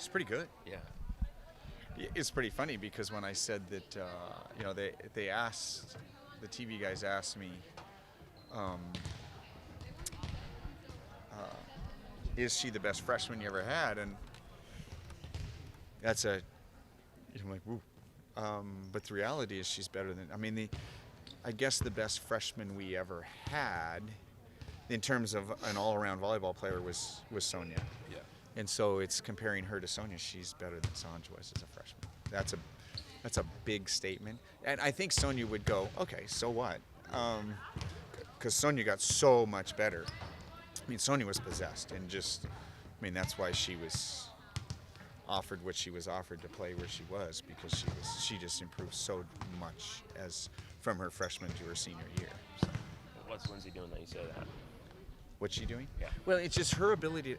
She's pretty good. Yeah. It's pretty funny because when I said that, they asked, the TV guys asked me, um, is she the best freshman you ever had? And that's I'm like, woo. But the reality is she's better than, I guess the best freshman we ever had in terms of an all-around volleyball player was Sonia. Yeah. And so it's comparing her to Sonia. She's better than Sanj was as a freshman. That's a big statement. And I think Sonia would go, okay, so what? Because Sonia got so much better. Sonia was possessed, and that's why she was offered what she was offered to play where she was, because she just improved so much as from her freshman to her senior year. So. What's Lindsay doing that you say that? What's she doing? Yeah. Well, it's just her ability.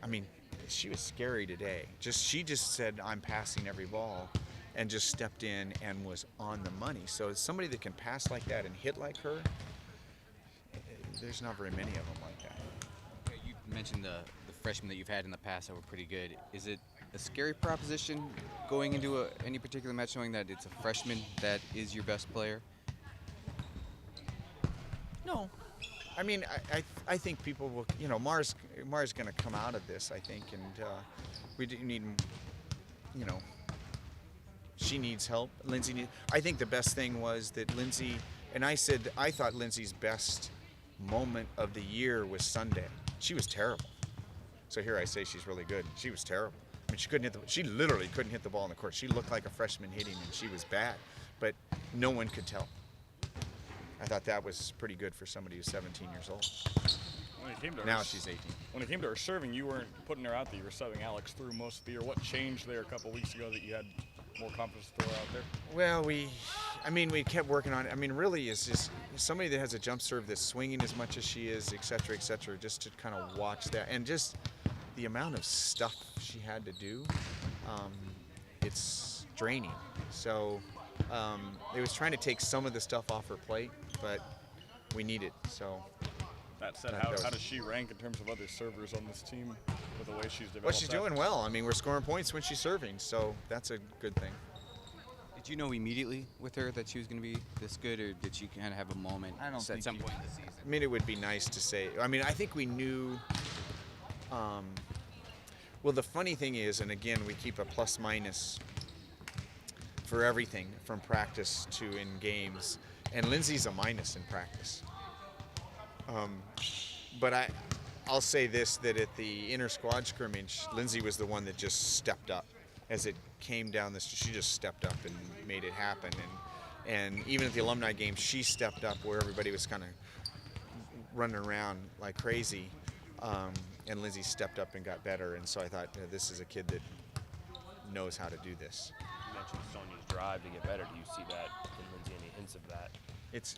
She was scary today. She just said, I'm passing every ball, and just stepped in and was on the money. So somebody that can pass like that and hit like her, there's not very many of them like that. Okay, you mentioned the freshmen that you've had in the past that were pretty good. Is it a scary proposition going into any particular match knowing that it's a freshman that is your best player? No. I think people will, Mars going to come out of this, I think, and we do need, she needs help. I think the best thing was that Lindsay, and I thought Lindsay's best moment of the year was Sunday. She was terrible. So here I say she's really good. She was terrible. She literally couldn't hit the ball in the court. She looked like a freshman hitting, and she was bad, but no one could tell. I thought that was pretty good for somebody who's 17 years old. Now she's 18. When it came to her serving, you weren't putting her out there. You were subbing Alex through most of the year. What changed there a couple weeks ago that you had more confidence to throw her out there? Well, we kept working on it. Really, it's just somebody that has a jump serve that's swinging as much as she is, et cetera, just to kind of watch that. And just the amount of stuff she had to do, it's draining. So it was trying to take some of the stuff off her plate, but we need it. So that said, how does she rank in terms of other servers on this team with the way she's developed? Well, she's doing well. We're scoring points when she's serving, so that's a good thing. Did you know immediately with her that she was going to be this good, or did she kind of have a moment I don't at think some she- point in the season? It would be nice to say. I think we knew. Well, the funny thing is, and again, we keep a plus minus for everything from practice to in games, and Lindsay's a minus in practice. But I'll say this, that at the inter-squad scrimmage, Lindsay was the one that just stepped up. As it came down she just stepped up and made it happen. And even at the alumni game, she stepped up where everybody was kind of running around like crazy. And Lindsay stepped up and got better. And so I thought, this is a kid that knows how to do this. You mentioned Sonia's drive to get better. Do you see that in Lindsay? Any hints of that? It's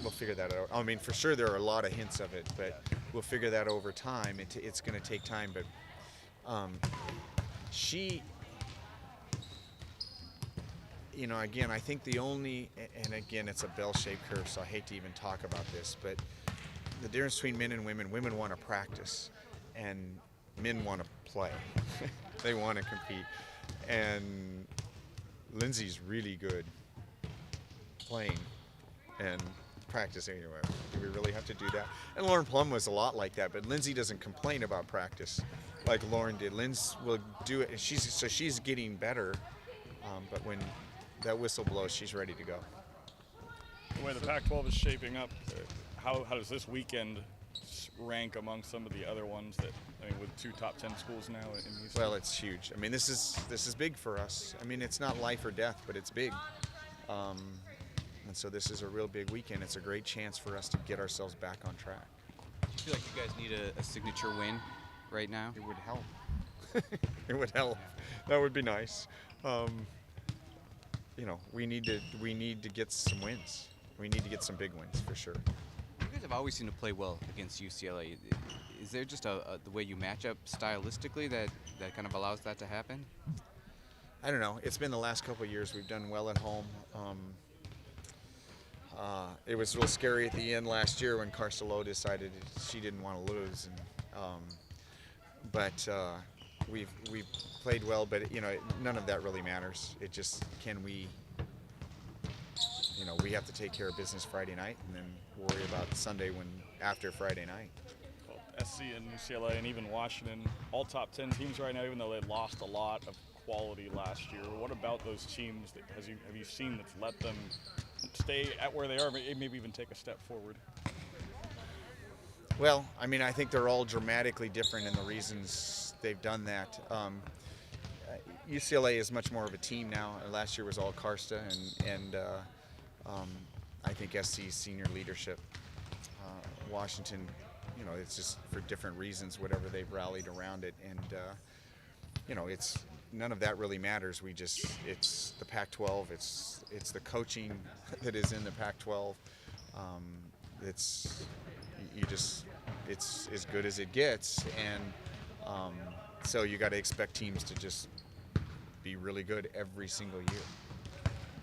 we'll figure that out. For sure there are a lot of hints of it, but we'll figure that over time. It's going to take time, but she, again, I think the only, and again, it's a bell-shaped curve, so I hate to even talk about this, but the difference between men and women want to practice, and men want to play. They want to compete, and Lindsay's really good playing and practicing. Do we really have to do that? And Lauren Plum was a lot like that, but Lindsay doesn't complain about practice like Lauren did. Lindsay will do it, and she's getting better, but when that whistle blows, she's ready to go. The way the Pac-12 is shaping up, how does this weekend rank among some of the other ones that, with 2 top 10 schools now in these? Well, it's huge. This is big for us. It's not life or death, but it's big. And so this is a real big weekend. It's a great chance for us to get ourselves back on track. Do you feel like you guys need a signature win right now? It would help. It would help. That would be nice. We need to get some wins. We need to get some big wins for sure. You guys have always seemed to play well against UCLA. Is there just the way you match up stylistically that kind of allows that to happen? I don't know. It's been the last couple of years we've done well at home. It was real scary at the end last year when Carcelo decided she didn't want to lose, but we've played well, but you know, none of that really matters. It just can we. You know, we have to take care of business Friday night, and then worry about Sunday after Friday night. Well, SC and UCLA and even Washington, all top 10 teams right now, even though they lost a lot of quality last year. What about those teams that have you seen that's let them stay at where they are, maybe even take a step forward? Well, I mean, I think they're all dramatically different in the reasons they've done that. UCLA is much more of a team now. Last year was all Karsta, and I think SC's senior leadership. Washington, you know, it's just for different reasons, whatever they've rallied around it, and you know, it's none of that really matters. It's the Pac-12. It's the coaching that is in the Pac-12. It's as good as it gets, and so you got to expect teams to just be really good every single year.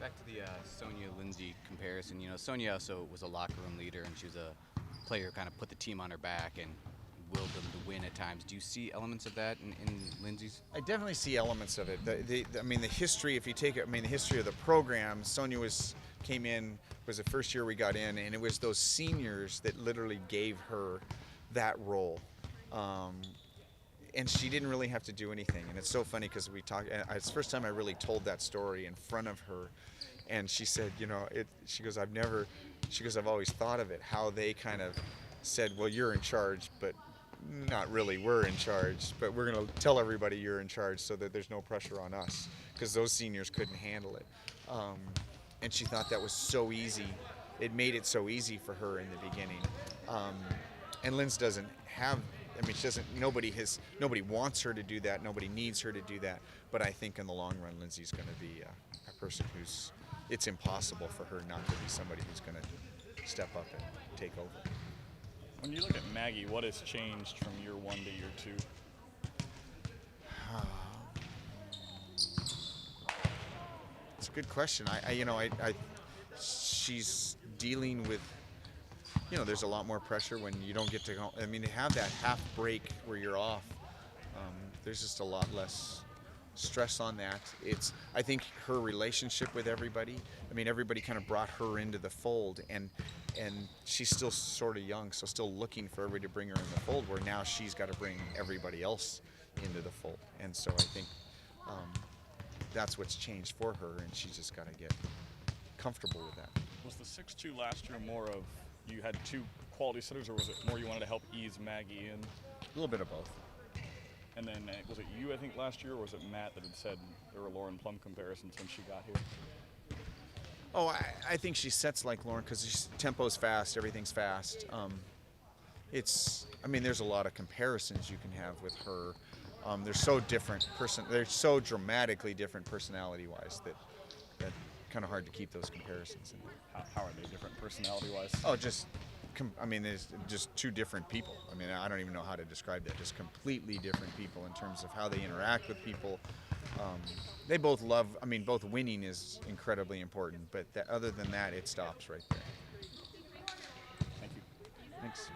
Back to the Sonia Lindsay comparison. You know, Sonia also was a locker room leader, and she was a player who kind of put the team on her back and willed them to win at times. Do you see elements of that in Lindsay's? I definitely see elements of it. I mean, the history. If you take it, I mean, the history of the program. Sonia came in, was the first year we got in, and it was those seniors that literally gave her that role. And she didn't really have to do anything. And it's so funny because we talked. It's the first time I really told that story in front of her, and she said, you know, she goes, I've always thought of it, how they kind of said, well, you're in charge, but not really, we're in charge, but we're going to tell everybody you're in charge so that there's no pressure on us, because those seniors couldn't handle it. And she thought that was so easy. It made it so easy for her in the beginning. And Linz doesn't have, I mean, she doesn't, nobody wants her to do that, nobody needs her to do that, but I think in the long run, Lindsay's going to be a person it's impossible for her not to be somebody who's going to step up and take over. When you look at Maggie, what has changed from year 1 to year 2? It's a good question. She's dealing with, you know, there's a lot more pressure when you don't get to go. I mean, to have that half break where you're off, there's just a lot less stress on that. I think her relationship with everybody, I mean, everybody kind of brought her into the fold, and she's still sort of young, so still looking for everybody to bring her in the fold, where now she's got to bring everybody else into the fold. And so I think that's what's changed for her, and she's just got to get comfortable with that. Was the 6-2 last year more of you had 2 quality sitters, or was it more you wanted to help ease Maggie in? A little bit of both. And then was it you, I think, last year, or was it Matt that had said there were Lauren Plum comparisons when she got here? Oh, I think she sets like Lauren because tempo's fast, everything's fast. I mean, there's a lot of comparisons you can have with her. They're so different they're so dramatically different personality-wise that kind of hard to keep those comparisons in there. How are they different personality-wise? Oh, I mean, there's just 2 different people. I mean, I don't even know how to describe that. Just completely different people in terms of how they interact with people. They both love, I mean, both winning is incredibly important, but other than that, it stops right there. Thank you. Thanks.